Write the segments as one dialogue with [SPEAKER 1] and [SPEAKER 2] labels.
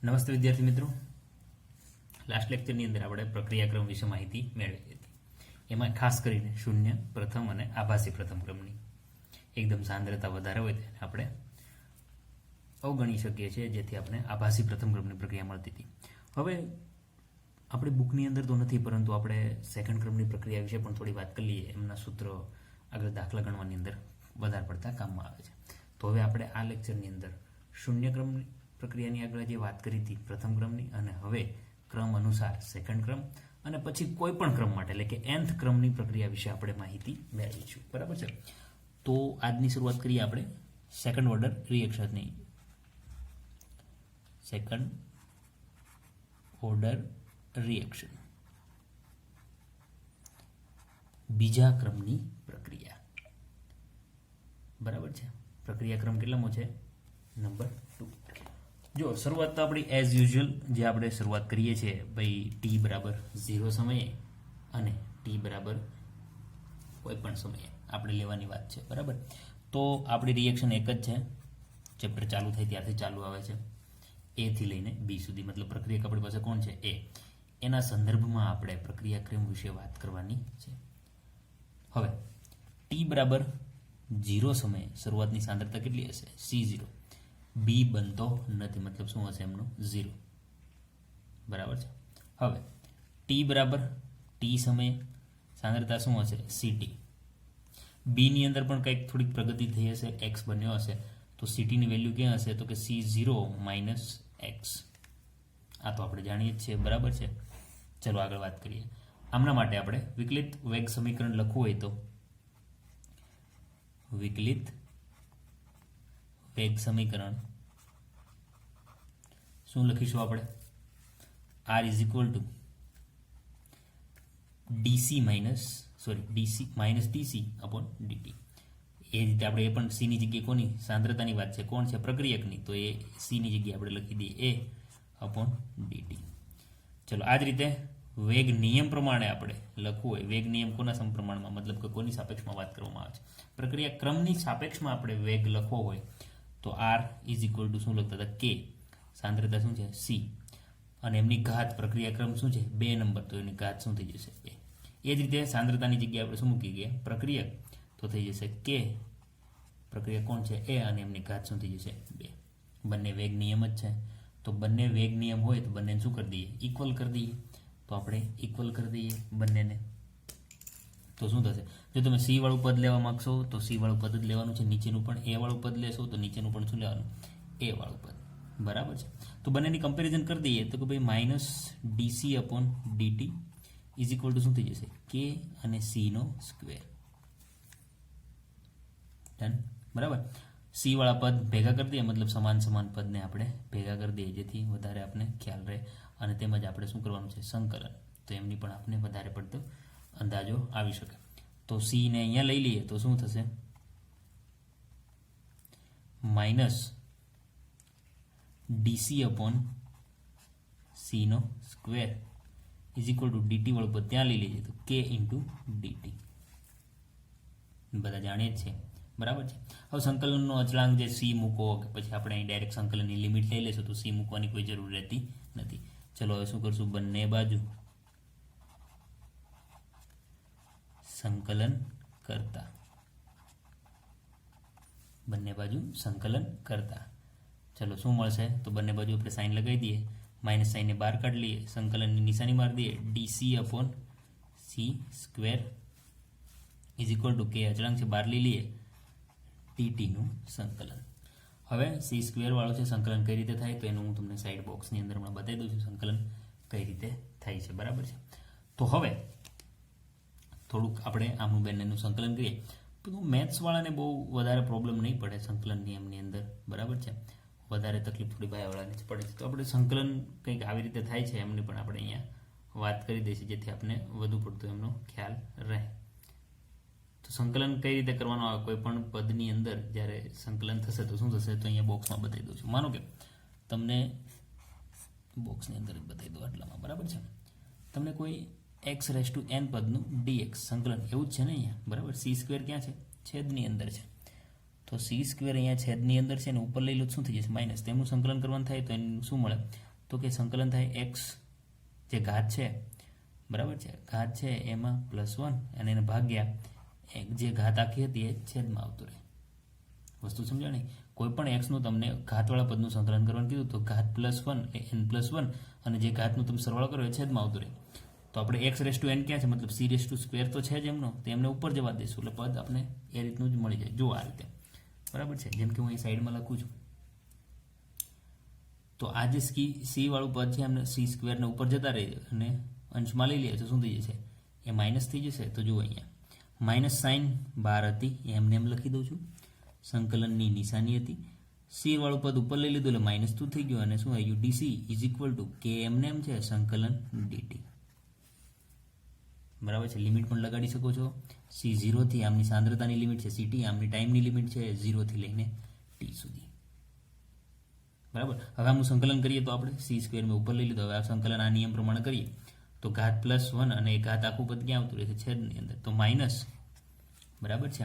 [SPEAKER 1] નમસ્તે વિદ્યાર્થી મિત્રો, લાસ્ટ લેક્ચરની અંદર આપણે પ્રક્રિયાક્રમ વિશે માહિતી મેળવી હતી. એમાં ખાસ કરીને શૂન્ય, પ્રથમ અને આભાસી પ્રથમ ક્રમની એકદમ સાંદ્રતા વધારે હોય તેને આપણે અવગણી શકીએ છીએ, જેથી આપણે આભાસી પ્રથમ ક્રમની પ્રક્રિયા મળતી હતી. હવે આપણે બુકની અંદર તો નથી, પરંતુ આપણે સેકન્ડ ક્રમની પ્રક્રિયા વિશે પણ થોડી વાત કરી લઈએ. એમના સૂત્રો આગળ દાખલા ગણવાની અંદર વધારે પડતા કામમાં આવે છે. તો હવે આપણે આ લેક્ચરની અંદર શૂન્ય ક્રમની પ્રક્રિયાની આગળ જે વાત કરી હતી પ્રથમ ક્રમની, અને હવે ક્રમ અનુસાર સેકન્ડ ક્રમ અને પછી કોઈ પણ ક્રમ માટે એટલે કે nth ક્રમની પ્રક્રિયા વિશે આપણે માહિતી મેળવીશું. બરાબર છે. તો આજની શરૂઆત કરીએ આપણે સેકન્ડ ઓર્ડર રિએક્શનની. સેકન્ડ ઓર્ડર રિએક્શન, બીજા ક્રમની પ્રક્રિયા. બરાબર છે. પ્રક્રિયા ક્રમ કેટલામો છે? નંબર 2. જો શરૂઆત તો આપણી એઝ યુઝ્યુઅલ જે આપણે શરૂઆત કરીએ છીએ ભાઈ ટી બરાબર 0 સમયે અને ટી બરાબર કોઈ પણ સમયે આપણે લેવાની વાત છે. બરાબર. તો આપણી રિએક્શન એક જ છે, ચેપ્ટર ચાલુ થાય ત્યારથી ચાલુ આવે છે, એ થી લઈને બી સુધી. મતલબ પ્રક્રિયક આપણી પાસે કોણ છે? એ. એના સંદર્ભમાં આપણે પ્રક્રિયાક્રમ વિશે વાત કરવાની છે. હવે ટી બરાબર 0 સમયે શરૂઆતની સાંદ્રતા કેટલી હશે? C0. બી બનતો નથી, મતલબ શું હશે એમનું? 0. બરાબર છે. હવે ટી બરાબર ટી સમયે સાંદ્રતા શું હશે? CT. બીની અંદર પણ કંઈક થોડીક પ્રગતિ થઈ હશે, એક્સ બન્યો હશે, તો CTની વેલ્યુ ક્યાં હશે? તો કે C0 માઇનસ એક્સ. આ તો આપણે જાણીએ જ છીએ. બરાબર છે. ચલો આગળ વાત કરીએ. આમના માટે આપણે વિકલિત વેગ સમીકરણ લખવું હોય તો વિકલિત વેગ સમીકરણ શું લખીશું આપણે? R is equal to dc minus DC upon dt. એ રીતે આપણે એ પણ સીની જગ્યાએ કોની સાંદ્રતાની વાત છે? કોણ છે? પ્રક્રિયકની. તો એ સીની જગ્યાએ આપણે લખી દઈએ એ અપોન ડીટી. ચલો આ જ રીતે વેગ નિયમ પ્રમાણે આપણે લખવું હોય, વેગ નિયમ કોના સમપ્રમાણમાં, મતલબ કે કોની સાપેક્ષમાં વાત કરવામાં આવે છે? પ્રક્રિયા ક્રમની સાપેક્ષમાં આપણે વેગ લખવો હોય તો R ઇઝ ઇક્વલ ટુ શું લખતા હતા? કે સાંદ્રતા શું છે? C, અને એમની ઘાત પ્રક્રિયાક્રમ શું છે? 2 નંબર, તો એની ઘાત શું થઈ જશે? એ. એ જ રીતે સાંદ્રતાની જગ્યાએ આપણે શું મૂકી ગયા? પ્રક્રિયક, તો થઈ જશે કે પ્રક્રિયા કોણ છે? એ, અને એમની ઘાત શું થઈ જશે? 2. બંને વેગ નિયમ જ છે, તો બંને વેગ નિયમ હોય તો બંનેને શું કરી દઈએ? ઇક્વલ કરી દઈએ. તો આપણે ઇક્વલ કરી દઈએ બંનેને. તો શું થશે? જો તમે C વાળું પદ લેવા માંગશો તો C વાળું પદ જ લેવાનું છે, નીચેનું પણ A વાળું પદ લેશો તો નીચેનું પણ શું લેવાનું? A વાળું પદ. બરાબર છે. તો બંનેની કમ્પેરિઝન કરી દઈએ તો કે ભાઈ minus DC upon DT is equal two શું થઈ જશે? કે અને સી નો સ્ક્વેર. ડન. બરાબર. સી વાળા પદ ભેગા કરી દઈએ, મતલબ સમાન પદને આપણે ભેગા કરી દઈએ, જેથી વધારે આપણે ખ્યાલ રહે, અને તેમજ આપણે શું કરવાનું છે? સંકલન. તો એમની પણ આપણે વધારે પડતો અંદાજો આવી શકે. તો સી ને અહીંયા લઈ લઈએ તો શું થશે? માઇનસ ડીસી અપોન સી નો square is equal to DT વાળું પદ ત્યાં લઈ લઈએ તો કે ઇન્ટુ ડીટી. બધા જાણીએ જ છે. બરાબર છે. હવે સંકલનનો અચળાંક જે સી મૂકો કે પછી આપણે અહીં ડાયરેક્ટ સંકલનની લિમિટ લઈ લેશું તો સી મૂકવાની કોઈ જરૂર રહેતી નથી. ચલો હવે શું કરશું? બંને બાજુ સંકલન કરતા, બંને બાજુ સંકલન કરતા. ચલો શું મળશે? તો બંને બાજુ આપણે સાઇન લગાવી દઈએ, માઇનસ સાઇનને બહાર કાઢી લઈએ, સંકલનની નિશાની મારી દઈએ, DC upon C square is equal two કે અચળાંક છે બહાર લઈ લઈએ, ડીટીનું સંકલન. હવે સી સ્ક્વેર વાળું છે, સંકલન કઈ રીતે થાય તો એનું હું તમને સાઈડ બોક્સની અંદર હમણાં બતાવી દઉં છું સંકલન કઈ રીતે થાય છે. બરાબર છે. તો હવે થોડુંક આપણે આમનું બંનેનું સંકલન કરીએ તો મેથ્સવાળાને બહુ વધારે પ્રોબ્લેમ નહીં પડે સંકલન નિયમની અંદર. બરાબર છે. વધારે તકલીફ થોડી બાયોવાળાને જ પડે છે. તો આપણે સંકલન કંઈક આવી રીતે થાય છે એમની પણ આપણે અહીંયા વાત કરી દઈશું, જેથી આપણે વધુ પડતો એમનો ખ્યાલ રહે. તો સંકલન કઈ રીતે કરવાનું આવે? કોઈ પણ પદની અંદર જ્યારે સંકલન થશે તો શું થશે? તો અહીંયા બોક્સમાં બતાવી દઉં છું. માનો કે તમને બોક્સની અંદર જ બતાવી દઉં આટલામાં. બરાબર છે. તમને કોઈ x⁴n પદનું dx સંકલન એવું જ છે ને અહીંયા. બરાબર. સી સ્ક્વેર ક્યાં છે? છેદની અંદર છે. તો સી સ્ક્વેર અહીંયા છેદની અંદર છે ને ઉપર લઈ લો શું થઈ જશે? માઇનસ. તેમનું સંકલન કરવાનું થાય તો એનું શું મળે? તો કે સંકલન થાય એક્સ જે ઘાત છે બરાબર છે, ઘાત છે એમાં +1 અને એને ભાગ્યા જે ઘાત આખી હતી એ છેદમાં આવતું રહે. વસ્તુ સમજાણી? કોઈ પણ એક્સનું તમને ઘાતવાળા પદનું સંકલન કરવાનું કીધું તો ઘાત +1 એ n+1 અને જે ઘાતનું તમે સરવાળો કરો એ છેદમાં આવતું રહે. તો આપણે x⁻n ક્યાં છે, મતલબ c² તો છે જ એમનો, તો એમને ઉપર જવા દઈશું એટલે પદ આપણે એ રીતનું જ મળી જાય. જો આ રીતે બરાબર છે, જેમ કે હું અહીં સાઈડમાં લખું છું. તો આ જે સી વાળું પદ છે એમને c² ને ઉપર જતા રહી અને અંશમાં લઈ લઈએ તો શું થઈ જશે, એ માઇનસ થઈ જશે. તો જુઓ અહીંયા માઇનસ સાઇન 12 હતી એમને એમ લખી દઉં છું, સંકલનની નિશાની હતી. સી વાળું પદ ઉપર લઈ લીધું એટલે -2 થઈ ગયું અને શું આવી ગયું, ડીસી ઇઝ ઇક્વલ ટુ કે એમને એમ છે સંકલન ડીટી. બરાબર છે, લિમિટ પણ લગાડી શકો છો. સી 0 થી આમની સાંદ્રતાની લિમિટ છે સીટી, આમની ટાઈમની લિમિટ છે 0 થી લઈને ટી સુધી. બરાબર, હવે આમનું સંકલન કરીએ તો આપણે c² મેં ઉપર લઈ લીધો. હવે આ સંકલન આ નિયમ પ્રમાણે કરીએ તો ઘાત +1 અને એ ઘાત આખું પદ ક્યાં આવતું રહેશે, છેદની અંદર. તો માઇનસ બરાબર છે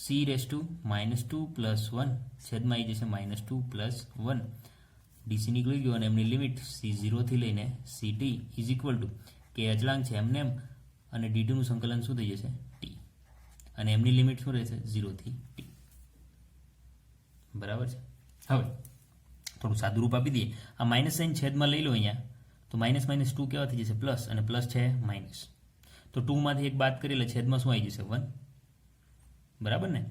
[SPEAKER 1] c⁻² +1 છેદમાં આવી જશે -2 + 1. ડીસી નીકળી ગયો અને એમની લિમિટ c0 થી લઈને ct ઇઝ ઇક્વલ ટુ કે અચળાંક છે એમને એમ અને dt નું સંકલન શું થઈ જશે, t, અને એમની લિમિટ શું રહેશે 0 થી t. બરાબર છે. હવે થોડું સાદું રૂપ આપી દઈએ. આ માઇનસ સાઇન છેદમાં લઈ લો અહીંયા તો -2 કેવા થઈ જશે, પ્લસ, અને પ્લસ છે માઇનસ. તો 2 માંથી એક બાદ કરી એટલે છેદમાં શું આવી જશે, 1. બરાબર ને,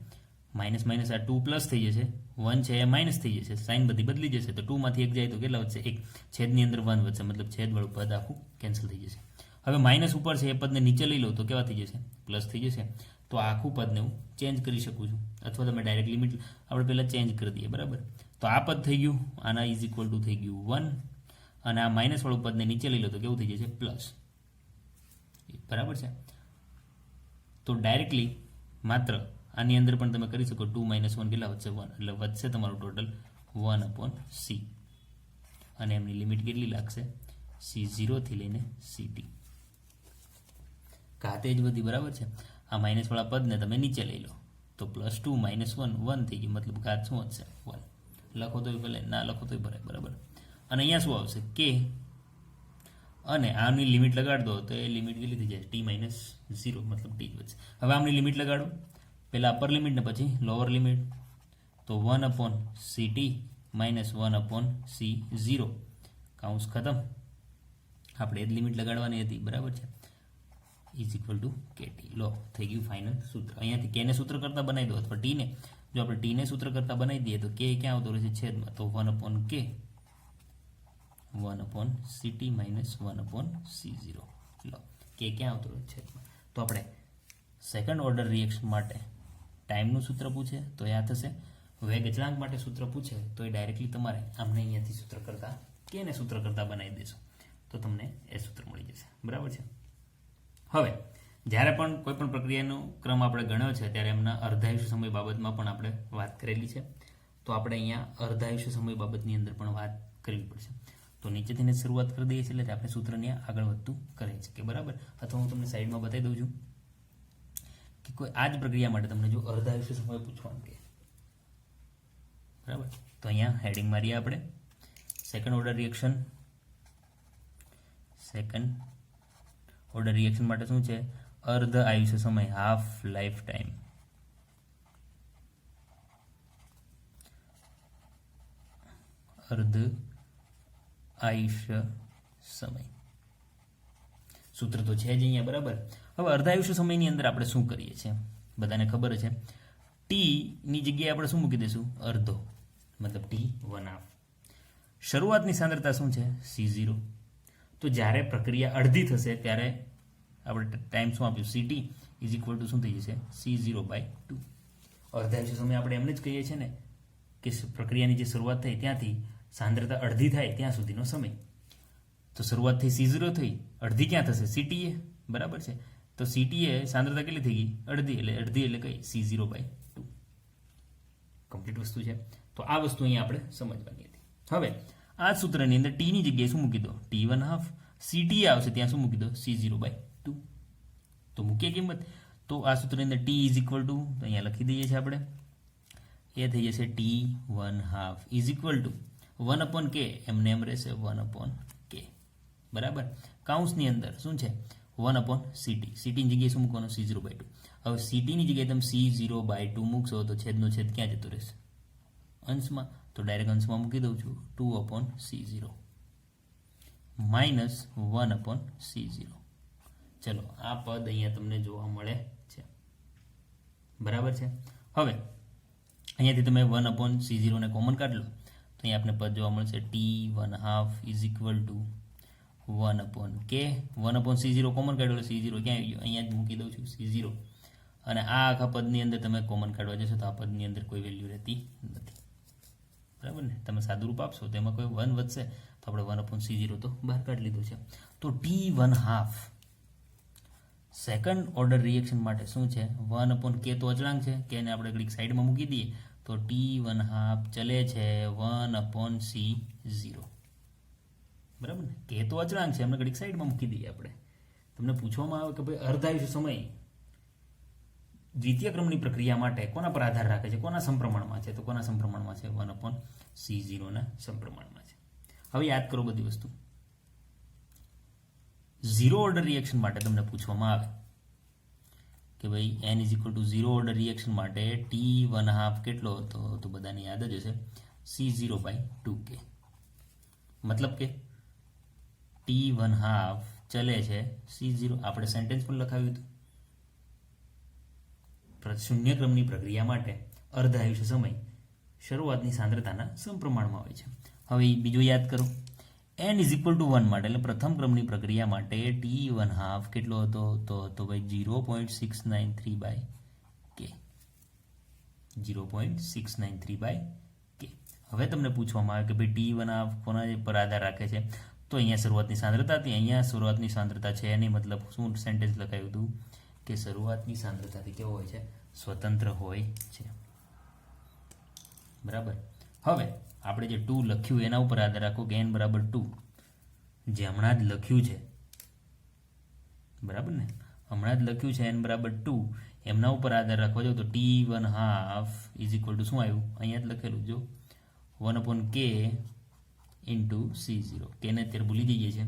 [SPEAKER 1] માઇનસ માઇનસ આ 2 પ્લસ થઈ જશે, 1 છે એ માઇનસ થઈ જશે, સાઇન બધી બદલી જશે. તો 2 માંથી 1 જાય તો કેટલા વધશે, 1. છેદની અંદર 1 વધશે, મતલબ છેદવાળું પદ આખું કેન્સલ થઈ જશે. હવે માઇનસ ઉપર છે એ પદને નીચે લઈ લો તો કેવા થઈ જશે, પ્લસ થઈ જશે. તો આખું પદને હું ચેન્જ કરી શકું છું, અથવા તમે ડાયરેક્ટ લિમિટ આપણે પહેલાં ચેન્જ કરી દઈએ. બરાબર, તો આ પદ થઈ ગયું આના ઇઝ ઇક્વલ ટુ થઈ ગયું 1, અને આ માઇનસ વાળું પદને નીચે લઈ લો તો કેવું થઈ જશે, પ્લસ. બરાબર છે, તો ડાયરેક્ટલી માત્ર આની અંદર પણ તમે કરી શકો 2 - 1 કેટલા વધશે, 1. એટલે વધશે તમારું ટોટલ 1/c, અને એમની લિમિટ કેટલી લાગશે, c0 થી લઈને ct. ઘાતે જ બધી બરાબર છે. આ માઇનસ વાળા પદને તમે નીચે લઈ લો તો +2 - 1 1 થઈ ગયું, મતલબ ઘાત શું વધશે, 1. લખો તો ભલે, ના લખો તો ભલે. બરાબર, અને અહીંયા શું આવશે, કે, અને આની લિમિટ લગાડ દો તો એ લિમિટ કેટલી થઈ જાય, t-0, મતલબ t જ વધશે. હવે આમની લિમિટ લગાડો, પહેલાં અપર લિમિટ ને પછી લોઅર લિમિટ. તો 1/ct - 1/c0 કાઉન્સ ખતમ. આપણે એ જ લિમિટ લગાડવાની હતી. બરાબર છે, ઇઝ ઇક્વલ ટુ kt. લો, થઈ ગયું ફાઇનલ સૂત્ર. અહીંયાથી કેને સૂત્ર કરતા બનાવી દો, અથવા ટીને. જો આપણે ટીને સૂત્ર કરતા બનાવી દઈએ તો કે ક્યાં આવતો રહેશે, છેદમાં. તો 1/k 1/ct - 1/c0. લો, કે ક્યાં આવતો રહે, છેદમાં. તો આપણે સેકન્ડ ઓર્ડર રિએક્શન માટે ટાઈમનું સૂત્ર પૂછે તો એ આ થશે. વેગ અચળાંક માટે સૂત્ર પૂછે તો એ ડાયરેક્ટલી તમારે આમને અહીંયાથી સૂત્ર કરતા કેને સૂત્ર કરતા બનાવી દેશો તો તમને એ સૂત્ર મળી જશે. બરાબર છે. હવે જ્યારે પણ કોઈ પણ પ્રક્રિયાનો ક્રમ આપણે ગણ્યો છે ત્યારે એમના અર્ધાયુષ્ય સમય બાબતમાં પણ આપણે વાત કરેલી છે. તો આપણે અહીંયા અર્ધાયુષ્ય સમય બાબતની અંદર પણ વાત કરવી પડશે. તો નીચેથી શરૂઆત કરી દઈએ છીએ એટલે આપણે સૂત્રને આગળ વધતું કરે છે કે બરાબર. અથવા હું તમને સાઈડમાં બતાવી દઉં છું કે કોઈ આ જ પ્રક્રિયા માટે તમને જો અર્ધાયુષ્ય સમય પૂછવાનું કે બરાબર, તો અહીંયા હેડિંગ મારીએ આપણે second order reaction. Second order reaction માટે શું છે, અર્ધ આયુષ્ય સમય, હાફ લાઈફ ટાઈમ. અર્ધ આયુષ્ય સમય સૂત્ર તો છે જ અહીંયા. બરાબર, હવે અર્ધાયુષ્ય સમયની અંદર આપણે શું કરીએ છીએ બધાને ખબર છે. ટી ની જગ્યાએ આપણે શું મૂકી દઈશું, અર્ધો, મતલબ t1/2. શરૂઆતની સાંદ્રતા શું છે, c0. તો જ્યારે પ્રક્રિયા અડધી થશે ત્યારે આપણે ટાઈમ શું આપ્યું, ct ઇઝ ઇક્વલ ટુ શું થઈ જશે, c0/2. અર્ધાયુષ્ય સમય આપણે એમને જ કહીએ છીએ ને કે પ્રક્રિયાની જે શરૂઆત થઈ ત્યાંથી સાંદ્રતા અડધી થાય ત્યાં સુધીનો સમય. તો શરૂઆત થઈ c0 થઈ, અડધી ક્યાં થશે, ct એ. બરાબર છે, તો ct એ સાંદ્રતા કેટલી થઈ ગઈ, અડધી. એટલે કઈ, c0/2. કમ્પ્લીટ વસ્તુ છે. તો આ વસ્તુ અહીંયા આપણે સમજવાની હતી. હવે આ સૂત્રની અંદર t ની જગ્યાએ શું મૂકી દો, t1/2. ct આવશે ત્યાં શું મૂકી દો, c0/2. તો મૂકીએ કિંમત. તો આ સૂત્રની અંદર t ઇઝ ઇક્વલ ટુ અહીંયા લખી દઈએ છીએ આપણે, એ થઈ જશે t1/2 is equal two 1/k એમને એમ રહેશે 1/k, બરાબર. કાઉન્સની અંદર શું છે 1/ct, સીટીની જગ્યાએ શું મૂકવાનું C0/2. હવે સીટીની જગ્યાએ તમે C0/2 મૂકશો તો છેદનો છેદ ક્યાં જતો રહેશે અંશમાં, તો ડાયરેક્ટ અંશમાં મૂકી દઉં છું 2/C0 માઇનસ 1/C0. ચલો આ પદ અહીંયા તમને જોવા મળે છે, બરાબર છે. હવે અહીંયાથી તમે 1/C0 ને કોમન કાઢ લો તો અહીંયા આપણે પદ જોવા મળશે T1/2 is equal two 1/k. 1/C0 common કાઢ્યો, C0 ક્યાં આવી ગયો, અહીંયા જ મૂકી દઉં છું C0. અને આ આખા પદની અંદર તમે કોમન કાઢવા જશો તો આ પદની અંદર કોઈ વેલ્યુ રહેતી નથી, બરાબર ને. તમે સાદુરૂપ આપશો તો એમાં કોઈ 1 વધશે તો આપણે 1/C0 તો બહાર કાઢી લીધું છે. તો T1/2 સેકન્ડ ઓર્ડર રિએક્શન માટે શું છે 1/k તો અચળાંક છે કે એને આપણે ઘડીક સાઈડમાં મૂકી દઈએ તો T1/2 ચલે છે 1/C0, બરાબર ને. કે તો અચળાંક છે, એમને ઘડીક સાઈડમાં મૂકી દઈએ આપણે. તમને પૂછવામાં આવે કે ભાઈ અર્ધાયુષ્ય સમય દ્વિતીય ક્રમની પ્રક્રિયા માટે કોના પર આધાર રાખે છે, કોના સમપ્રમાણમાં છે, તો કોના સમપ્રમાણમાં છે 1/C0 ના સમપ્રમાણમાં છે. હવે યાદ કરો બધી વસ્તુ. ઝીરો ઓર્ડર રિએક્શન માટે તમને પૂછવામાં આવે કે ભાઈ n is equal two zero order reaction માટે T1/2 કેટલો હતો, તો બધાને યાદ જ હશે C0/2k. મતલબ કે T1/2 ચલે છે C0. આપણે સેન્ટેન્સ પણ લખાવ્યું હતું, શૂન્ય ક્રમની પ્રક્રિયા માટે અર્ધ આયુષ્ય સમય શરૂઆતની સાંદ્રતાના સમપ્રમાણમાં હોય છે. હવે બીજું યાદ કરો, n ઇઝ ઇક્વલ ટુ 1 માટે એટલે પ્રથમ ક્રમની પ્રક્રિયા માટે T1/2 કેટલો હતો, તો ભાઈ 0.693/k. 0.693/k. હવે તમને પૂછવામાં આવે કે ભાઈ T1/2 કોના પર આધાર રાખે છે, તો અહીંયા શરૂઆતની સાંદ્રતા હતી, અહીંયા શરૂઆતની સાંદ્રતા છે એની મતલબ શું સેન્ટેન્સ લખાયું હતું કે શરૂઆતની સાંદ્રતાથી કેવો હોય છે, સ્વતંત્ર હોય છે, બરાબર. હવે આપણે જે 2 લખ્યું એના ઉપર આધાર રાખો કે n બરાબર 2, જે હમણાં જ લખ્યું છે, બરાબર ને, હમણાં જ લખ્યું છે n બરાબર 2, એમના ઉપર આધાર રાખવા જાવ તો T1/2 ઇઝ ઇક્વલ ટુ શું આવ્યું, અહીંયા જ લખેલું જો 1/k ઇન્ટુ C0. કે ને અત્યારે ભૂલી જઈએ છે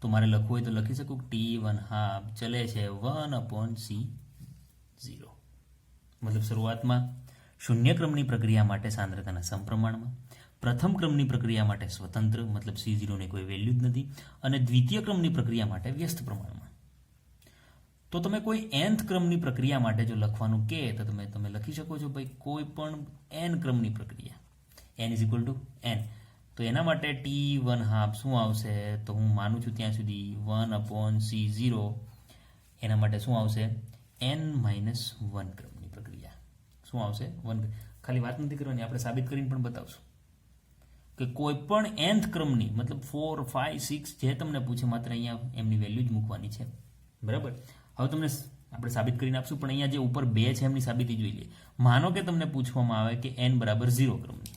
[SPEAKER 1] તો મારે લખવું હોય તો લખી શકું T1/2 ચલે છે 1/C0. મતલબ શરૂઆતમાં શૂન્ય ક્રમની પ્રક્રિયા માટે સાંદ્રતાના સમપ્રમાણમાં, પ્રથમ ક્રમની પ્રક્રિયા માટે સ્વતંત્ર મતલબ C0 ની કોઈ વેલ્યુ જ નથી, અને દ્વિતીય ક્રમની પ્રક્રિયા માટે વ્યસ્ત પ્રમાણમાં. તો તમે કોઈ nth ક્રમની પ્રક્રિયા માટે જો લખવાનું કે તો તમે લખી શકો છો ભાઈ કોઈ પણ n ક્રમની પ્રક્રિયા, n is equal two n. તો એના માટે T1/2 શું આવશે, તો હું માનું છું ત્યાં સુધી 1/C0, એના માટે શું આવશે n-1 ક્રમની પ્રક્રિયા શું આવશે 1. ખાલી વાત નથી કરવાની, આપણે સાબિત કરીને પણ બતાવશું કે કોઈ પણ nth ક્રમની મતલબ 4, 5, 6 જે તમને પૂછે માત્ર અહીંયા એમની વેલ્યુ જ મૂકવાની છે, બરાબર. હવે તમને આપણે સાબિત કરીને આપશું પણ અહીંયા જે ઉપર 2 છે એમની સાબિતી જોઈ લઈએ. માનો કે તમને પૂછવામાં આવે કે n બરાબર 0 ક્રમની,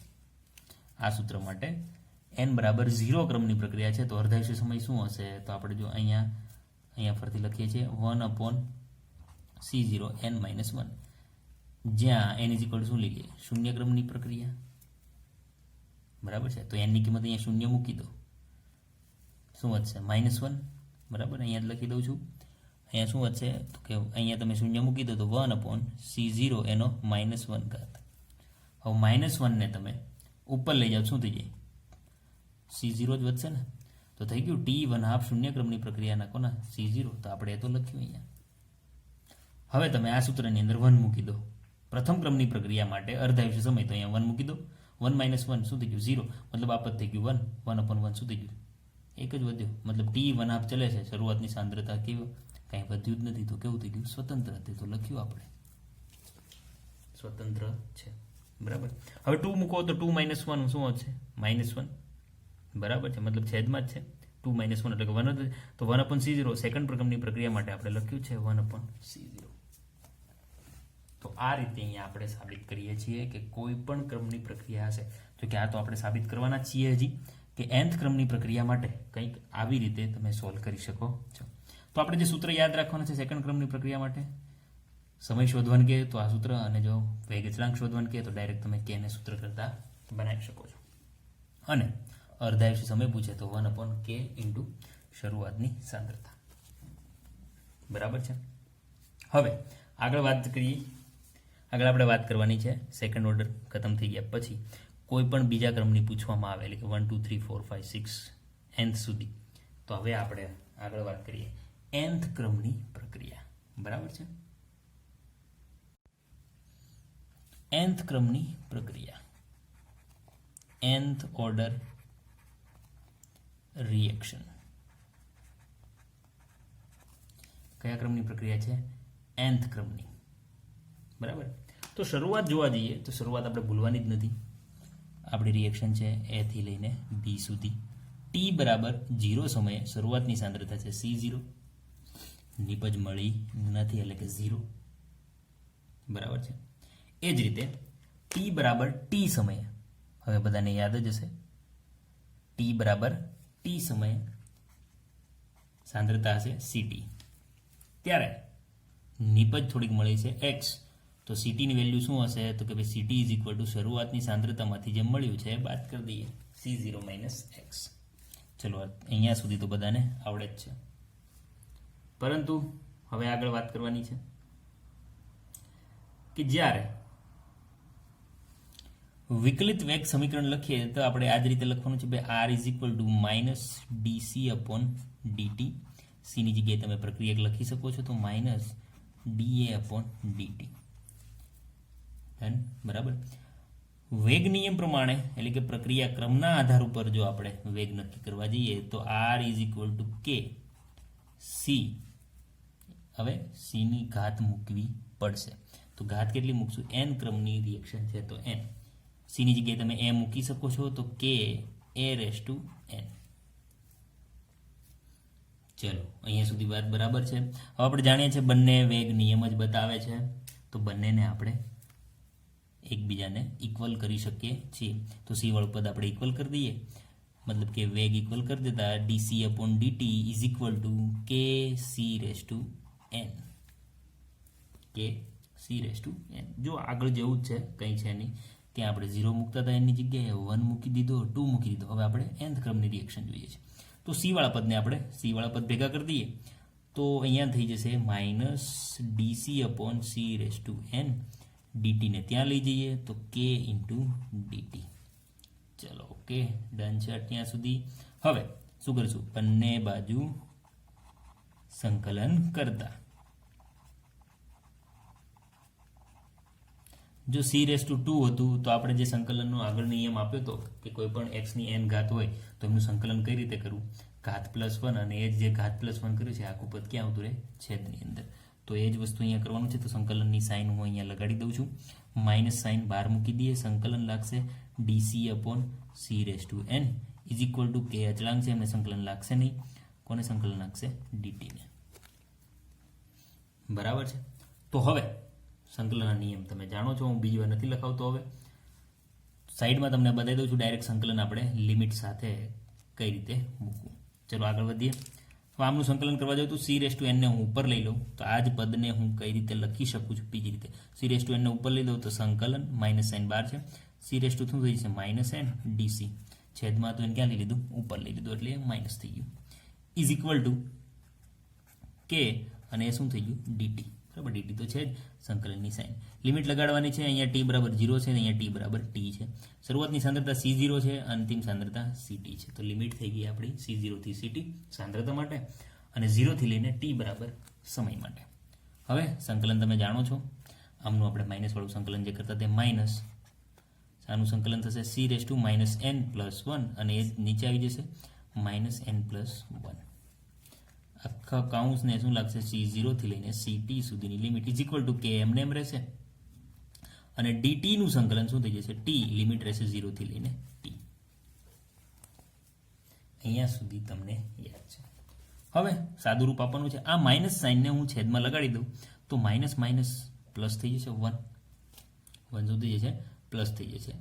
[SPEAKER 1] આ સૂત્ર માટે n બરાબર 0 ક્રમની પ્રક્રિયા છે તો અર્ધાયુષ્ય સમય શું હશે, તો આપણે જો અહીંયા ફરીથી લખીએ છીએ 1/C0 n-1, જ્યાં n ઇઝ ઇક્વલ શું લઈએ શૂન્ય ક્રમની પ્રક્રિયા, બરાબર છે. તો n ની કિંમત અહીંયા શૂન્ય મૂકી દો, શું વધશે -1, બરાબર. અહીંયા જ લખી દઉં છું, અહીંયા શું વધશે તો કે અહીંયા તમે શૂન્ય મૂકી દો તો 1/C0 એનો -1 ઘાત. હવે -1 ને તમે ઉપર લઈ જાઓ શું થઈ જાય C0 જ વધશે ને, તો થઈ ગયું T1/2 શૂન્ય ક્રમની પ્રક્રિયાના કોના C0. તો આપણે એ તો લખ્યું અહીંયા. હવે તમે આ સૂત્રની અંદર 1 મૂકી દો, પ્રથમ ક્રમની પ્રક્રિયા માટે અર્ધાયુષ્ય સમય, તો અહીંયા 1 મૂકી દો, 1 - 1 શું થઈ ગયું 0, મતલબ આ પદ થઈ ગયું 1, 1/1 શું થઈ ગયું એક જ વધ્યો, મતલબ T1/2 ચલે છે, શરૂઆતની સાંદ્રતા કેવી કાંઈ વધ્યું જ નથી, તો કેવું થઈ ગયું સ્વતંત્ર. તે તો લખ્યું આપણે સ્વતંત્ર છે, બરાબર. હવે 2 મૂકો તો 2 - 1 શું હશે -1, બરાબર છે, મતલબ છેદમાં જ છે 2 - 1 એટલે કે 1, તો 1/C0 સેકન્ડ ક્રમની પ્રક્રિયા માટે આપણે લખ્યું છે 1/C0. તો આ રીતે અહીંયા આપણે સાબિત કરીએ છીએ કે કોઈ પણ ક્રમની પ્રક્રિયા હશે, જો કે આ તો આપણે સાબિત કરવાના છીએ હજી કે nth ક્રમની પ્રક્રિયા માટે કંઈક આવી રીતે તમે સોલ્વ કરી શકો છો. તો આપણે જે સૂત્ર યાદ રાખવાનું છે સેકન્ડ ક્રમની પ્રક્રિયા માટે, સમય શોધવાનું કે તો આ સૂત્ર, અને જો વેગ અચળાંક શોધવાનું કે તો ડાયરેક્ટ તમે કે ને સૂત્ર કરતા બનાવી શકો છો. અને અર્ધાયુષ્ય સમય પૂછે તો 1/k ઇન્ટુ શરૂઆતની સાંદ્રતા. બરાબર છે. હવે આગળ આપણે વાત કરવાની છે સેકન્ડ ઓર્ડર ખતમ થઈ ગયા પછી કોઈ પણ બીજા ક્રમની પૂછવામાં આવે એટલે કે 1 2 3 4 5 6 nth સુધી. તો હવે આપણે આગળ વાત કરીએ nth ક્રમની પ્રક્રિયા. બરાબર છે. nth ક્રમની પ્રક્રિયા, nth ઓર્ડર રિએક્શન. કયા ક્રમની પ્રક્રિયા છે? nth ક્રમની. બરાબર. તો શરૂઆત જોવા જઈએ તો શરૂઆત આપણે ભૂલવાની જ નથી. આપણી રિએક્શન છે A થી લઈને B સુધી. t બરાબર 0 સમયે શરૂઆતની સાંદ્રતા છે C0. નિપજ મળી નથી એટલે કે 0. બરાબર છે. એ જ રીતે t બરાબર t સમયે, હવે બધાને યાદ જ હશે, t બરાબર t સમયે સાંદ્રતા હશે CT. ત્યારે નિપજ થોડીક મળી છે x. તો સીટીની વેલ્યુ શું હશે? તો કે ભાઈ સીટી ઇઝ ઇક્વલ ટુ શરૂઆતની સાંદ્રતામાંથી જે મળ્યું છે બાદ કરી દઈએ, C0 - x. ચલો અહીંયા સુધી તો બધાને આવડે જ છે, પરંતુ હવે આગળ વાત કરવાની છે કે જ્યારે વિકલિત વેગ સમીકરણ લખીએ તો આપણે આ જ રીતે લખવાનું છે ભાઈ R is equal two -dc/dt. સીની જગ્યાએ તમે પ્રક્રિયક લખી શકો છો તો -dA/dt. બરાબર. વેગ નિયમ પ્રમાણે એટલે કે પ્રક્રિયા ક્રમના આધાર ઉપર જો આપણે વેગ નક્કી કરવા જઈએ તો R is equal to k c. હવે c ની ઘાત મૂકવી પડશે. તો ઘાત કેટલી મૂકશું? n ક્રમની રિએક્શન છે તો n. c ની જગ્યાએ તમે a મૂકી શકો છો તો k a/n. ચલો અહીંયા સુધી વાત બરાબર છે. હવે આપણે જાણીએ છીએ બંને વેગ નિયમ જ બતાવે છે, તો બંનેને આપણે એકબીજાને ઇક્વલ કરી શકીએ છીએ. તો c વાળું પદ આપણે ઇક્વલ કરી દઈએ, મતલબ કે વેગ ઇક્વલ કરી દેતા dc/dt is equal two kc/n. kc/n. જો આગળ જેવું જ છે, કંઈ છે નહીં. ત્યાં આપણે 0 મૂકતા હતા એની જગ્યાએ 1 મૂકી દીધો, 2 મૂકી દીધો. હવે આપણે nth ક્રમની રિએક્શન જોઈએ છે. તો c વાળા પદને આપણે c વાળા પદ ભેગા કરી દઈએ તો અહીંયા થઈ જશે -dc/c/n. dt ને ત્યાં લઈ જઈએ તો k dt. ચલો ઓકે, ડન છે ત્યાં સુધી. હવે શું કરીશું? બંને બાજુ સંકલન કરતા જો c/2 હતું તો આપણે જે સંકલનનો આગળ નિયમ આપ્યો હતો કે કોઈ પણ x ની n ઘાત હોય તો એમનું સંકલન કઈ રીતે કરવું? ઘાત +1, અને એ જે ઘાત +1 કર્યું છે આખું પદ ક્યાં આવતું રહે? છેદની અંદર. તો એ જ વસ્તુ અહીંયા કરવાનું છે. તો સંકલનની સાઇન હું અહીંયા લગાડી દઉં છું, માઇનસ સાઇન બહાર મૂકી દઈએ. સંકલન લાગશે dc/c/n is equal to k અચળાંક છે એમને સંકલન લાગશે નહીં. કોને સંકલન લાગશે? dt ને. બરાબર છે. તો હવે સંકલનના નિયમ તમે જાણો છો, હું બીજી વાર નથી લખાવતો. હવે સાઈડમાં તમને બતાવી દઉં છું ડાયરેક્ટ સંકલન આપણે લિમિટ સાથે કઈ રીતે મૂકવું. ચલો આગળ વધીએ. હવે આમનું સંકલન કરવા જાઉં તો c/n ને હું ઉપર લઈ લઉં તો આ જ પદને હું કઈ રીતે લખી શકું છું બીજી રીતે? c/n ને ઉપર લઈ દઉં તો સંકલન માઇનસ સાઇન બહાર છે, c/ શું થઈ જશે? -n dc. છેદમાં તો એને ક્યાં લઈ લીધું? ઉપર લઈ લીધું એટલે માઇનસ થઈ ગયું. ઇઝ ઇક્વલ ટુ k અને એ શું થઈ ગયું? dt. બરાબર. dt તો છે જ. સંકલનની સાઇન લિમિટ લગાડવાની છે. અહીંયા t બરાબર 0 છે, અહીંયા t બરાબર t છે. શરૂઆતની સાંદ્રતા c0 છે, અંતિમ સાંદ્રતા ct છે. તો લિમિટ થઈ ગઈ આપણી c0 થી ct સાંદ્રતા માટે અને 0 થી લઈને t બરાબર સમય માટે. હવે સંકલન તમે જાણો છો, આમનું આપણે માઇનસ વાળું સંકલન જે કરતા તે માઇનસ, આનું સંકલન થશે c/-n+1 અને એ નીચે આવી જશે -n+1. આખા કાઉન્સને શું લાગશે? c0 થી લઈને ct સુધીની limit is equal to k એમને એમ રહેશે અને dt નું સંકલન શું થઈ જશે? t લિમિટ રહેશે 0 થી લઈને t. અહીંયા સુધી તમને યાદ છે. હવે સાદું રૂપ આપવાનું છે. આ માઇનસ સાઇનને હું છેદમાં લગાડી દઉં તો માઇનસ માઇનસ પ્લસ થઈ જશે 1 શું થઈ જશે? પ્લસ થઈ જશે.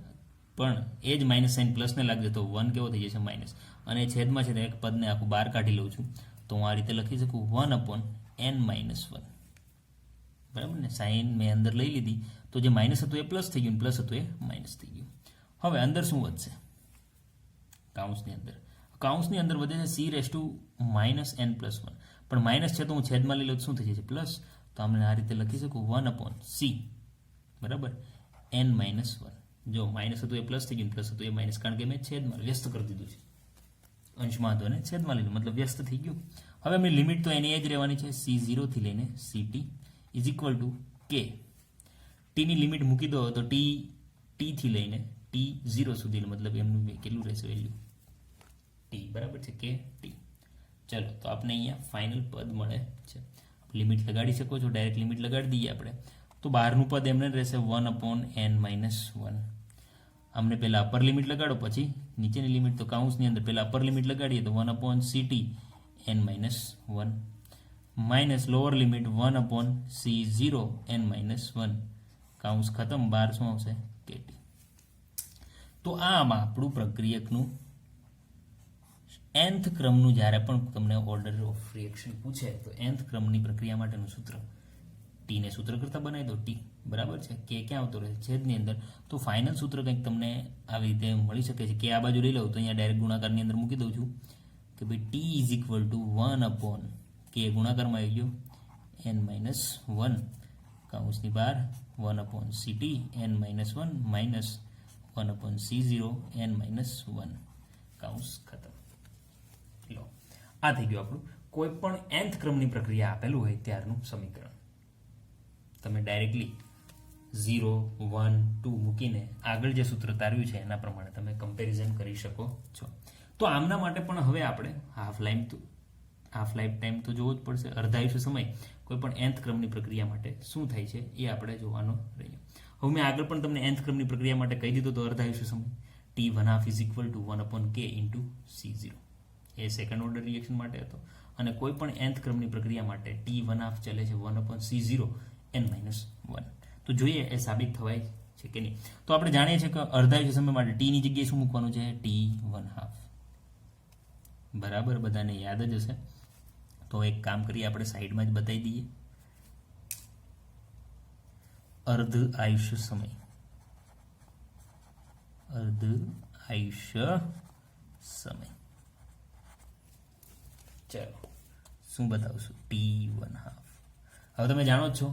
[SPEAKER 1] પણ એ જ માઇનસ સાઇન પ્લસને લાગશે તો 1 કેવો થઈ જશે? માઇનસ. અને છેદમાં છે એક પદને આખું બહાર કાઢી લઉં છું તો હું આ રીતે લખી શકું 1/n-1. બરાબર ને? સાઇન મેં અંદર લઈ લીધી તો જે માઇનસ હતું એ પ્લસ થઈ ગયું, પ્લસ હતું એ માઇનસ થઈ ગયું. હવે અંદર શું વધશે? કૌંસની અંદર વધે છે સી રેસ ટુ -n + 1, પણ માઇનસ છે તો હું છેદમાં લઈ લઉં તો શું થઈ જશે પ્લસ, તો આપણે આ રીતે લખી શકું 1/c, બરાબર, n - 1. જો માઇનસ હતું એ પ્લસ થઈ ગયું, પ્લસ હતું એ માઇનસ, કારણ કે મેં છેદમાં વ્યસ્ત કરી દીધું છે, અંશમાં હતો ને છેદમાં લીધું, મતલબ વ્યસ્ત થઈ ગયું. હવે એમની લિમિટ તો એની જ રહેવાની છે, c0 થી લઈને ct is equal to k. ટીની લિમિટ મૂકી દો તો ટી થી લઈને t0 સુધી, મતલબ એમનું કેટલું રહેશે વેલ્યુ t, બરાબર છે, કે ટી. ચલો તો આપણે અહીંયા ફાઇનલ પદ મળે છે. લિમિટ લગાડી શકો છો, ડાયરેક્ટ લિમિટ લગાડી દઈએ આપણે. તો બહારનું પદ એમને રહેશે 1/n - 1. અમને પહેલાં અપર લિમિટ લગાડો, પછી નીચેની લિમિટ. તો કૌંસની અંદર પહેલાં અપર લિમિટ લગાડીએ તો 1/ct n - 1 minus lower limit 1/c0 n - 1, કૌંસ ખતમ, બહાર શું આવશે kt. તો આમાં આપણું પ્રક્રિયકનું nth ક્રમનું જ્યારે પણ તમને ઓર્ડર ઓફ રિએક્શન પૂછે તો nth ક્રમની પ્રક્રિયા માટેનું સૂત્ર ટીને સૂત્ર કરતાં બનાવી દો, ટી, બરાબર છે, કે ક્યાં આવતો રહે છેદની અંદર. તો ફાઇનલ સૂત્ર કંઈક તમને આવી રીતે મળી શકે છે, કે આ બાજુ લઈ લઉં તો અહીંયા ડાયરેક્ટ ગુણાકારની અંદર મૂકી દઉં છું કે ભાઈ T is equal two 1/k, ગુણાકારમાં આવી ગયો n - 1, કૌંસની બહાર 1/ct n - 1 minus 1/c0 n - 1, કૌંસ ખતમ. લો, આ થઈ ગયું આપણું કોઈ પણ nth ક્રમની પ્રક્રિયા આપેલું હોય ત્યારનું સમીકરણ. તમે ડાયરેક્ટલી 0, 1, 2 મૂકીને આગળ જે સૂત્ર તાર્યું છે એના પ્રમાણે તમે કમ્પેરિઝન કરી શકો છો. તો આમના માટે પણ હવે આપણે હાફ લાઈફ ટાઈમ તો જોવો જ પડશે, અર્ધાયુષ્ય સમય કોઈ પણ nth ક્રમની પ્રક્રિયા માટે શું થાય છે એ આપણે જોવાનો રહ્યો. હવે મેં આગળ પણ તમને nth ક્રમની પ્રક્રિયા માટે કહી દીધું તો અર્ધાયુષ્ય સમય t1/2 is equal two 1/k into c0, A second order reaction માટે હતો. અને કોઈ પણ nth ક્રમની પ્રક્રિયા માટે t1/2 ચલે છે 1/c0 n - 1. તો જોઈએ એ સાબિત થવાય છે કે નહીં. તો આપણે જાણીએ છીએ કે અર્ધાયુષ્ય સમય માટે t ની જગ્યાએ શું મૂકવાનું છે, t1/2, બરાબર, બધાને યાદ જ હશે. તો એક કામ કરીએ, આપણે સાઈડમાં જ બતાવી દઈએ. અર્ધ આયુષ્ય સમય ચાલો શું બતાવશું, t1/2. હવે તમે જાણો જ છો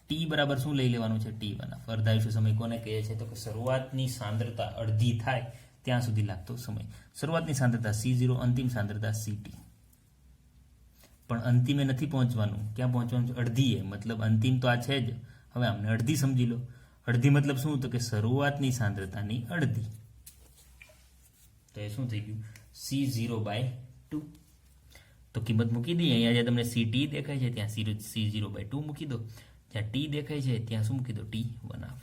[SPEAKER 1] ટી બરાબર શું લઈ લેવાનું છે, t1/2. અર્ધાયુષ્ય સમય કોને કહે છે, તો કે શરૂઆતની સાંદ્રતા અડધી થાય ત્યાં સુધી લાગતો સમય. શરૂઆતની સાંદ્રતા c0, અંતિમ સાંદ્રતા ct. પણ અંતિમે નથી પહોંચવાનું, ક્યાં પહોંચવાનું છે, અડધીએ, મતલબ અંતિમ તો આ છે જ. હવે આમને અડધી સમજી લો. અડધી મતલબ શું, તો કે શરૂઆતની સાંદ્રતાની અડધી. તો એ શું થઈ ગયું, c0/2. તો કિંમત મૂકી દઈએ. અહીંયા જે તમને ct દેખાય છે ત્યાં c0/2 મૂકી દો. જ્યાં t દેખાય છે ત્યાં શું મૂકી દો, t1/2.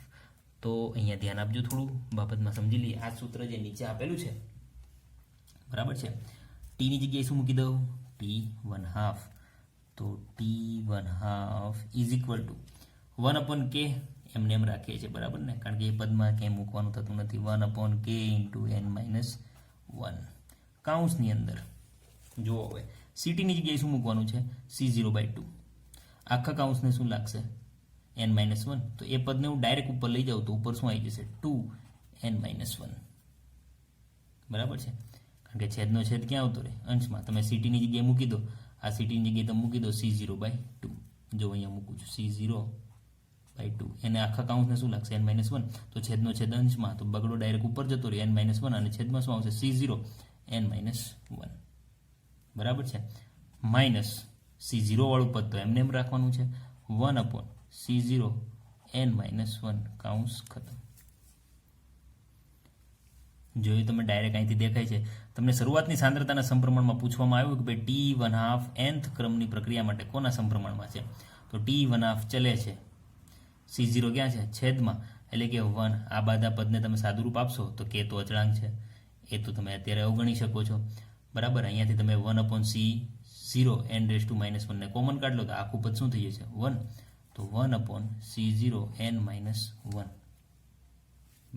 [SPEAKER 1] તો અહીંયા ધ્યાન આપજો, થોડું બાબતમાં સમજી લઈએ. આ સૂત્ર જે નીચે આપેલું છે, બરાબર છે, ટીની જગ્યાએ શું મૂકી દઉં, t1/2. તો t1/2 is equal two 1/k, એમને એમ રાખીએ છીએ, બરાબર ને, કારણ કે એ પદમાં ક્યાંય મૂકવાનું થતું નથી. 1/k ઇન્ટુ n - 1, કૌંસની અંદર જુઓ. હવે સીટીની જગ્યાએ શું મૂકવાનું છે, c0/2. આખા કૌંસને શું લાગશે, n - 1. તો એ પદને હું ડાયરેક્ટ ઉપર લઈ જાઉં તો ઉપર શું આવી જશે, 2n - 1, બરાબર છે, કારણ કે છેદનો છેદ ક્યાં આવતો રહે, અંશમાં. તમે સીટીની જગ્યાએ મૂકી દો, આ સીટીની જગ્યાએ તમે મૂકી દો c0/2. જો અહીંયા મૂકું છું c0/2, એને આખા કૌંસને શું લાગશે, n - 1. તો છેદનો છેદ અંશમાં, તો બગડો ડાયરેક્ટ ઉપર જતો રહે, n - 1, અને છેદમાં શું આવશે, c0 n - 1, બરાબર છે, માઇનસ c0 વાળું પદ તો એમને એમ રાખવાનું છે, 1/c0 n - 1, કૌંસ ખતમ. જોયું તમે, ડાયરેક્ટ અહીંથી દેખાય છે. તમને શરૂઆતની સાંદ્રતાના સમપ્રમાણમાં પૂછવામાં આવ્યું કે ભાઈ t1/2 nth ક્રમની પ્રક્રિયા માટે કોના સમપ્રમાણમાં છે. તો t1/2 ચલે છે, c0 ક્યાં છે, છેદમાં, એટલે કે 1. આ બધા પદને તમે સાદુરૂપ આપશો તો k તો અચળાંક છે, એ તો તમે અત્યારે અવગણી શકો છો, બરાબર. અહીંયાથી તમે 1/c0 n - 1 ને કોમન કાઢ લો તો આખું પદ શું થઈ જશે, 1. તો 1/c0 n - 1,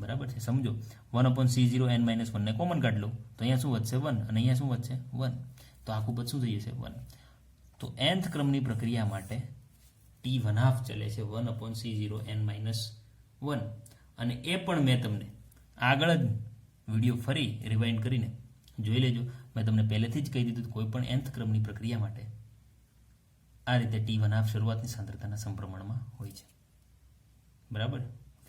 [SPEAKER 1] બરાબર છે, સમજો. 1/c0 n - 1 ને કોમન કાઢ લો તો અહીંયા શું વધશે, 1, અને અહીંયા શું વધશે, 1. તો આખું પદ શું થઈ જશે, 1. તો nth ક્રમની પ્રક્રિયા માટે t1/2 ચલે છે 1/c0 n - 1. અને એ પણ મેં તમને આગળ જ વિડીયો ફરી રિવાઇન્ડ કરીને જોઈ લેજો. મેં તમને પહેલેથી જ કહી દીધું કોઈ પણ nth ક્રમની પ્રક્રિયા માટે આ રીતે T1/2 શરૂઆતની સાંદ્રતાના સમપ્રમાણમાં હોય છે. બરાબર,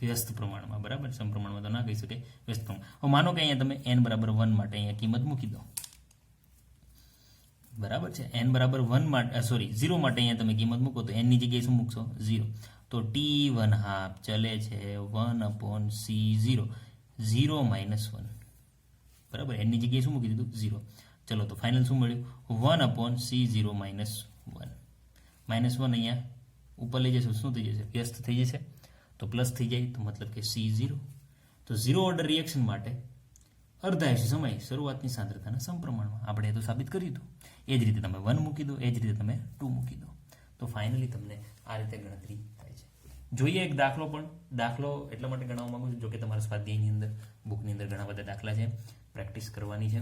[SPEAKER 1] વ્યસ્ત પ્રમાણમાં. બરાબર, સમપ્રમાણમાં તો ના કહી શકાય, વ્યસ્ત પ્રમાણ. હવે માનો કે અહીંયા તમે n બરાબર 1 માટે અહીંયા કિંમત મૂકી દો. બરાબર છે, n બરાબર 1 માટે 0 માટે અહીંયા તમે કિંમત મૂકો તો n ની જગ્યાએ શું મૂકશો? 0. તો T1/2 ચલે છે 1/C0, 0 - 1. બરાબર, n ની જગ્યાએ શું મૂકી દીધું? 0. ચલો તો ફાઇનલ શું મળ્યું? 1/C0 - 1. -1 અહીંયા ઉપર લઈ જશો, શું થઈ જશે? વ્યસ્ત થઈ જશે, તો પ્લસ થઈ જાય, તો મતલબ કે C0. તો 0 ઓર્ડર રિએક્શન માટે અર્ધાયુષ્ય સમય શરૂઆતની સાંદ્રતાના સમપ્રમાણમાં. આપણે એ તો સાબિત કર્યું હતું. એ જ રીતે તમે 1 મૂકી દો, એ જ રીતે તમે 2 મૂકી દો, તો ફાઇનલી તમને આ રીતે ગણતરી થાય છે. જોઈએ એક દાખલો. પણ દાખલો એટલા માટે ગણવા માંગુ છું, જો કે તમારા સ્વાધ્યાયની અંદર, બુકની અંદર ઘણા બધા દાખલા છે, પ્રેક્ટિસ કરવાની છે.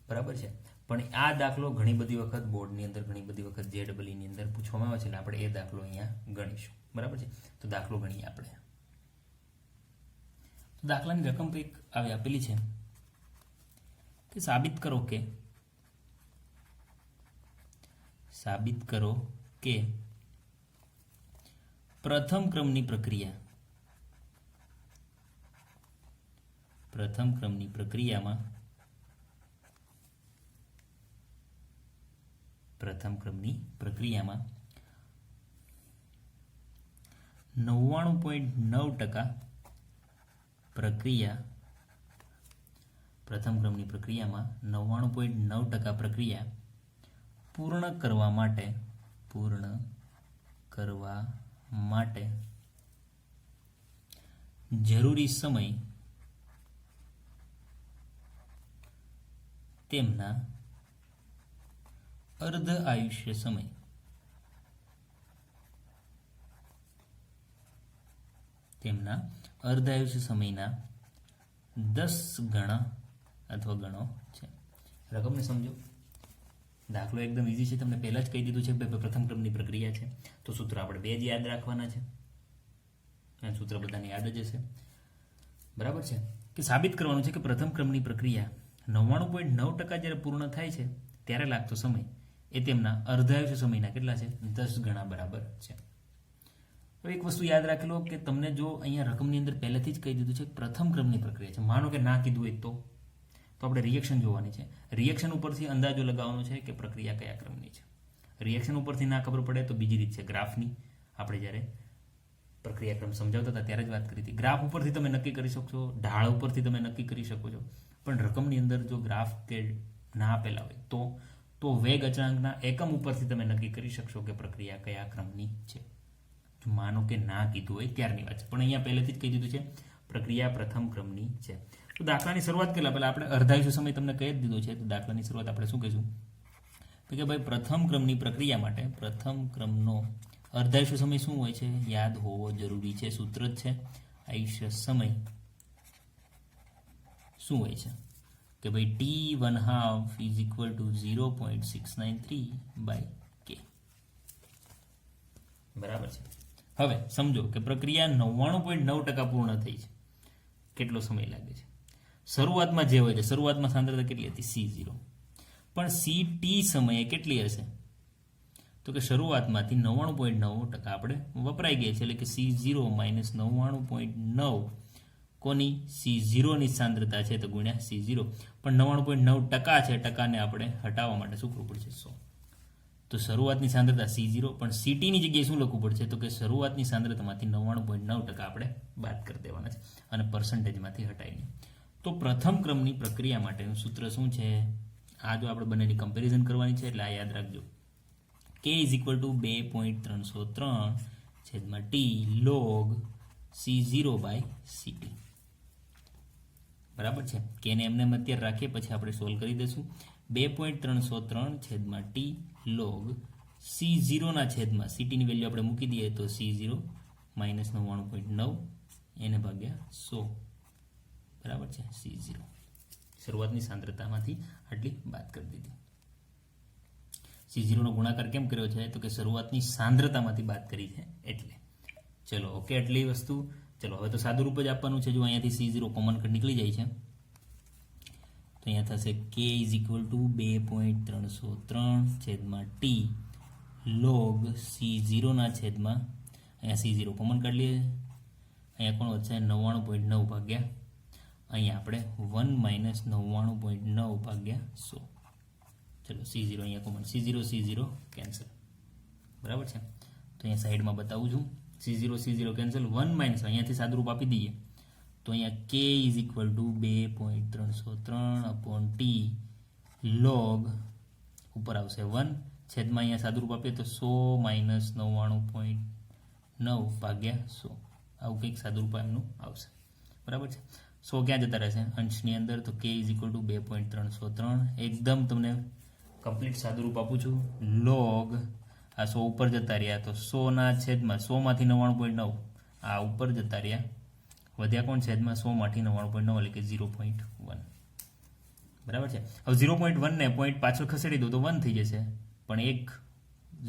[SPEAKER 1] બરાબર છે, પણ આ દાખલો ઘણી બધી વખત બોર્ડની અંદર, ઘણી બધી વખત JEE ની અંદર પૂછવામાં આવે છે, એટલે આપણે એ દાખલો અહીંયા ગણીશું. બરાબર છે, તો દાખલો ગણીએ આપણે. તો દાખલાની રકમ કંઈક આવી આપેલી છે કે સાબિત કરો કે પ્રથમ ક્રમની પ્રક્રિયામાં 99.9% પ્રક્રિયા પૂર્ણ કરવા માટે જરૂરી સમય તેમના અર્ધ આયુષ્ય સમયના 10 ગણા અથવા ગણો છે. રકમને સમજો. દાખલો એકદમ ઈઝી છે, તમને પહેલા જ કહી દીધું છે કે પ્રથમ ક્રમની પ્રક્રિયા છે, તો સૂત્ર આપણે 2 જ યાદ રાખવાના છે. સૂત્ર બધાને યાદ જ હશે. બરાબર છે, કે સાબિત કરવાનું છે કે પ્રથમ ક્રમની પ્રક્રિયા 99.9% જ્યારે પૂર્ણ થાય છે ત્યારે લાગતો સમય એ તેમના અર્ધાયુષ્ય સમયના કેટલા છે? 10 ગણા બરાબર છે. હવે એક વસ્તુ યાદ રાખી લો કે તમને જો અહીંયા રકમની અંદર પહેલેથી જ કહી દીધું છે પ્રથમ ક્રમની પ્રક્રિયા છે, માનો કે ના કીધું હોય તો આપણે રિએક્શન જોવાની છે. રિએક્શન ઉપરથી અંદાજો લગાવવાનો છે કે પ્રક્રિયા કયા ક્રમની છે. રિએક્શન ઉપરથી ના ખબર પડે તો બીજી રીત છે ગ્રાફની. આપણે જ્યારે પ્રક્રિયા ક્રમ સમજાવતા હતા ત્યારે જ વાત કરી હતી. ગ્રાફ ઉપરથી તમે નક્કી કરી શકશો, ઢાળ ઉપરથી તમે નક્કી કરી શકો છો, પણ રકમની અંદર જો ગ્રાફ કે ના આપેલા હોય તો વેગ અચળાંકના એકમ ઉપરથી તમે નક્કી કરી શકશો કે પ્રક્રિયા કયા ક્રમની છે. માનો કે ના કીધું હોય ત્યારની વાત છે, પણ અહીંયા પહેલેથી જ કહી દીધું છે પ્રક્રિયા પ્રથમ ક્રમની છે. તો દાખલાની શરૂઆત પહેલા આપણે અર્ધાયુષ્ય સમય તમને કહી જ દીધો છે. તો દાખલાની શરૂઆત આપણે શું કહીશું કે ભાઈ પ્રથમ ક્રમની પ્રક્રિયા માટે પ્રથમ ક્રમનો અર્ધાયુષ્ય સમય શું હોય છે? યાદ હોવો જરૂરી છે. સૂત્ર જ છે આયુષ્ય સમય શું હોય છે કે ભાઈ T1/2 = 0.693/K. બરાબર છે. હવે સમજો કે પ્રક્રિયા 99.9% પૂર્ણ થઈ છે. કેટલો સમય લાગે છે? શરૂઆતમાં જે હોય છે, શરૂઆતમાં સાંદ્રતા કેટલી હતી? C0. પણ CT સમયે કેટલી હશે? તો કે શરૂઆતમાંથી 99.9% આપણે વપરાઈ ગયા છે, એટલે કે C0 - 99.9 કોની? C0 ની સાંદ્રતા છે તો ગુણ્યા C0. પણ 99.9% છે, ટકાને આપણે હટાવવા માટે શું કરવું પડશે? 100. તો શરૂઆતની સાંદ્રતા C0, પણ CT ની જગ્યાએ શું લખવું પડશે? તો કે શરૂઆતની સાંદ્રતામાંથી 99.9% આપણે બાદ કરી દેવાના છે અને પર્સન્ટેજમાંથી હટાવીને. તો પ્રથમ ક્રમની પ્રક્રિયા માટેનું સૂત્ર શું છે? આ જો આપણે બંનેની કમ્પેરિઝન કરવાની છે એટલે આ યાદ રાખજો. K = 2.303 T log C0/CT. બરાબર છે. કે ને એમને અત્યારે રાખીએ, પછી આપણે સોલ્વ કરી દઈશું. 2.303 T log C0 ના છેદમાં CT ની વેલ્યુ આપણે મૂકી દઈએ તો C0 - 99.9 એને ભાગ્યા 100. બરાબર છે. C0 શરૂઆતની સાંદ્રતામાંથી આટલી બાદ કરી દીધી. C0 નો ગુણાકાર કેમ કર્યો છે? તો કે શરૂઆતની સાંદ્રતામાંથી બાદ કરી છે એટલે. ચલો ઓકે, આટલી વસ્તુ ચલો હવે તો સાદું રૂપ જ આપવાનું છે. જો અહીંયાથી C0 કોમન કટ નીકળી જાય છે તો અહીંયા થશે k ઇઝ ઇક્વલ ટુ 2.303 છેદમાં t log C0 ના છેદમાં અહીંયા C0 કોમન કાઢી લઈએ. અહીંયા કોણ વધશે 99.9 ભાગ્યા અહીંયા આપણે 1 - 99.9 ભાગ્યા 100. ચલો C0 અહીંયા કોમન C0 કેન્સલ. બરાબર છે. તો અહીંયા સાઈડમાં બતાવું છું. C0 cancel. 1 માઇનસ અહીંયાથી સાદુરૂપ આપી દઈએ તો અહીંયા k is equal two 2.303 upon t log ઉપર આવશે 1 છેદમાં અહીંયા સાદુરૂપ આપીએ તો 100 - 99.9 ભાગ્યા 100. આવું કંઈક સાદુરૂપ એમનું આવશે. બરાબર છે. 100 ક્યાં જતા રહેશે અંશની અંદર તો k ઇઝ ઇક્વલ ટુ 2.303 એકદમ તમને કમ્પ્લીટ સાદુરૂપ આપું છું. log આ 100 ઉપર જતા રહ્યા તો 100 ના છેદમાં 100 માંથી 99.9 આ ઉપર જતા રહ્યા વધ્યા કોણ છેદમાં 100 માંથી 99.9 એટલે કે 0.1. બરાબર છે. હવે 0.1 ને પોઈન્ટ પાછળ ખસેડી દો તો 1 થઈ જશે પણ એક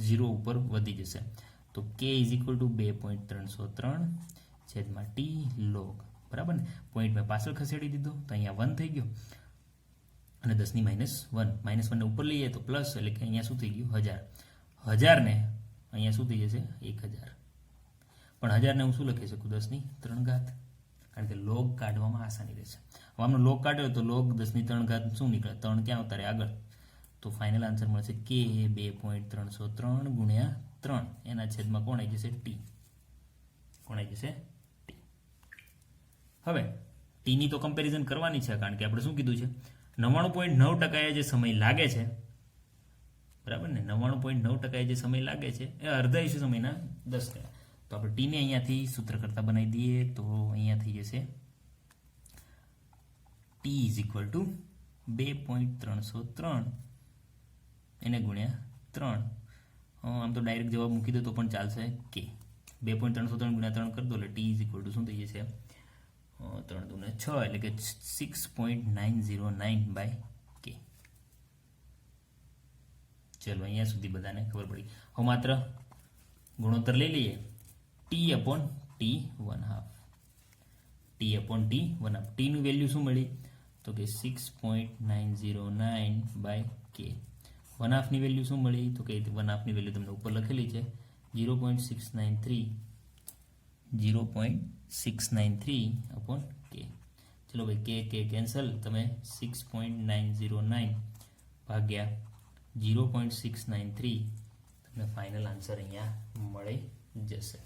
[SPEAKER 1] 0 ઉપર વધી જશે તો k ઇઝ ઇક્વલ ટુ 2.303 છેદમાં t log. બરાબર ને. પોઈન્ટ મેં પાછળ ખસેડી દીધો તો અહીંયા 1 થઈ ગયો અને 10 ની -1 ને ઉપર લઈએ તો પ્લસ એટલે કે અહીંયા શું થઈ ગયું 1000 ને અહીંયા શું થઈ જશે 1000 પણ 1000 ને હું શું લખી શકું 10 ની 3 ઘાત કારણ કે log કાઢવામાં આસાની રહેશે. હવે આમનો log કાઢ્યો તો log 10 ની 3 ઘાત શું નીકળે 3 ક્યાં ઉતારે આગળ તો ફાઇનલ આન્સર મળશે k 2.303 ગુણ્યા 3 એના છેદમાં કોણ આવી જશે t. કોણ આવી જશે t. હવે t ની તો કમ્પેરિઝન કરવાની છે કારણ કે આપણે શું કીધું છે 99.9% જે સમય લાગે છે બરાબર ને 99.9% જે સમય લાગે છે એ અર્ધાયુષ્ય સમયના 10 ગણા. તો આપણે t ને અહીંયાથી સૂત્ર કરતા બનાવી દઈએ તો અહીંયા થઈ જશે t ઇઝ ઇક્વલ ટુ 2.303 એને ગુણ્યા 3. આમ તો ડાયરેક્ટ જવાબ મૂકી દો તો પણ ચાલશે k 2.303 ગુણ્યા 3 કરી દો એટલે t ઇઝ ઇક્વલ ટુ શું થઈ જશે 3 દુને 6 એટલે કે 6.909 બાય k. ચલો અહીંયા સુધી બધાને ખબર પડી. હવે માત્ર ગુણોત્તર લઈ લઈએ t upon t 1/2 t upon t 1/2 t નું વેલ્યુ શું મળી તો કે 6.909 બાય k. 1/2 ની વેલ્યુ શું મળી તો કે 1/2 ની વેલ્યુ તમને ઉપર લખેલી છે 0.693 અપોન k. ચલો ભાઈ k કેન્સલ તમે 6.909 ભાગ્યા 0.693 તમને ફાઇનલ આન્સર અહીંયા મળી જશે.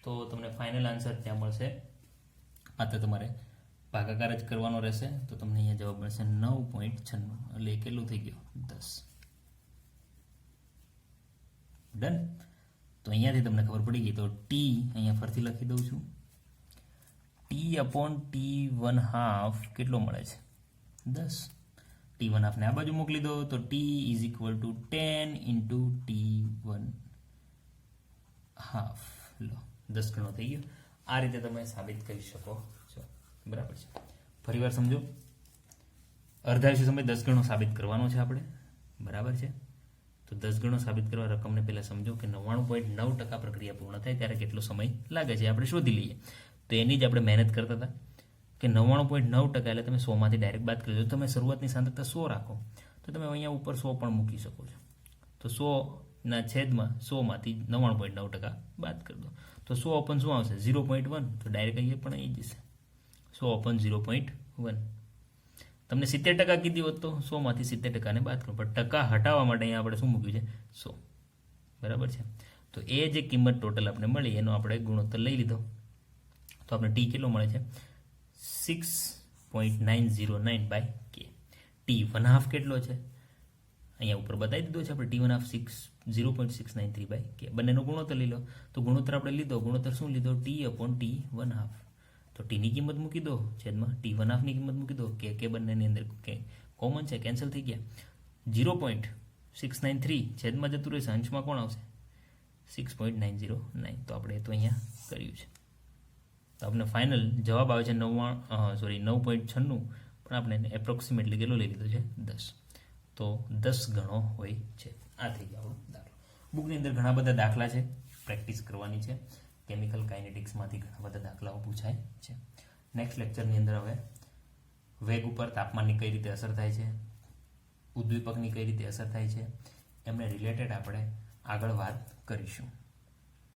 [SPEAKER 1] તો તમને ફાઇનલ આન્સર ત્યાં મળશે. માત્ર તમારે ભાગાકાર જ કરવાનો રહેશે તો તમને અહીંયા જવાબ મળશે 9.96 એટલે કેટલું થઈ ગયું 10. ડન. તો અહીંયાથી તમને ખબર પડી ગઈ. તો t અહીંયા ફરીથી લખી દઉં છું t અપોન t 1/2 કેટલો મળે છે 10. t 1/2 ને આ બાજુ મોકલી દો તો t is equal two 10 into t 1/2 લો 10 ગણો થઈ ગયો. આ રીતે તમે સાબિત કરી શકો છો. બરાબર છે. ફરી વાર સમજો. અર્ધાયુષ્ય સમય 10 ગણો સાબિત કરવાનો છે આપણે. બરાબર છે. તો 10 ગણો સાબિત કરવા રકમને પહેલા સમજો કે 99.9% પ્રક્રિયા પૂર્ણ થાય ત્યારે કેટલો સમય લાગે છે આપણે શોધી લઈએ. તો એની જ આપણે મહેનત કરતા હતા કે 99.9% એટલે તમે 100 માંથી ડાયરેક્ટ બાદ કરી દો. તમે શરૂઆતની સાંદ્રતા 100 રાખો તો તમે અહીંયા ઉપર 100 પણ મૂકી શકો છો. તો 100 ના છેદમાં 100 માંથી 99.9% બાદ કરી દો તો 100 અપન શું આવશે 0.1 તો ડાયરેક્ટ અહીંયા પણ આવી જશે 100 અપન 0.1. તમને 70% કીધી હોત તો 100 માંથી 70% ને બાદ કરો પણ ટકા હટાવવા માટે અહીંયા આપણે શું મૂક્યું છે 100. બરાબર છે. તો એ જે કિંમત ટોટલ આપણે મળી એનો આપણે ગુણોત્તર લઈ લીધો તો આપણે t કેટલો મળે છે 6.909 બાય k. t 1/2 કેટલો છે અહીંયા ઉપર બતાવી દીધો છે આપણે t 1/2 0.693 બાય k. બંનેનો ગુણોત્તર લઈ લો તો ગુણોત્તર આપણે લીધો. ગુણોત્તર શું લીધો t અપોન t 1/2 તો t ની કિંમત મૂકી દો છેદમાં t 1/2 ની કિંમત મૂકી દો કે બંનેની અંદર કે કોમન છે કેન્સલ થઈ ગયા 0.693 છેદમાં જતું રહેશે અંશમાં કોણ આવશે 6.909. તો આપણે તો અહીંયા કર્યું છે તો આપણે ફાઇનલ જવાબ આવે છે 9.96 પણ આપણે એપ્રોક્સિમેટલી કેટલો લઈ લીધો છે 10. તો 10 ગણો હોય છે. આ થઈ ગયો આપણો દાખલો. બુકની અંદર ઘણા બધા દાખલા છે પ્રેક્ટિસ કરવાની છે કેમિકલ કાઇનેટિક્સમાંથી ઘણા બધા દાખલાઓ પૂછાય છે. નેક્સ્ટ લેક્ચરની અંદર હવે વેગ ઉપર તાપમાનની કઈ રીતે અસર થાય છે, ઉદ્દીપકની કઈ રીતે અસર થાય છે, એમને રિલેટેડ આપણે આગળ વાત કરીશું.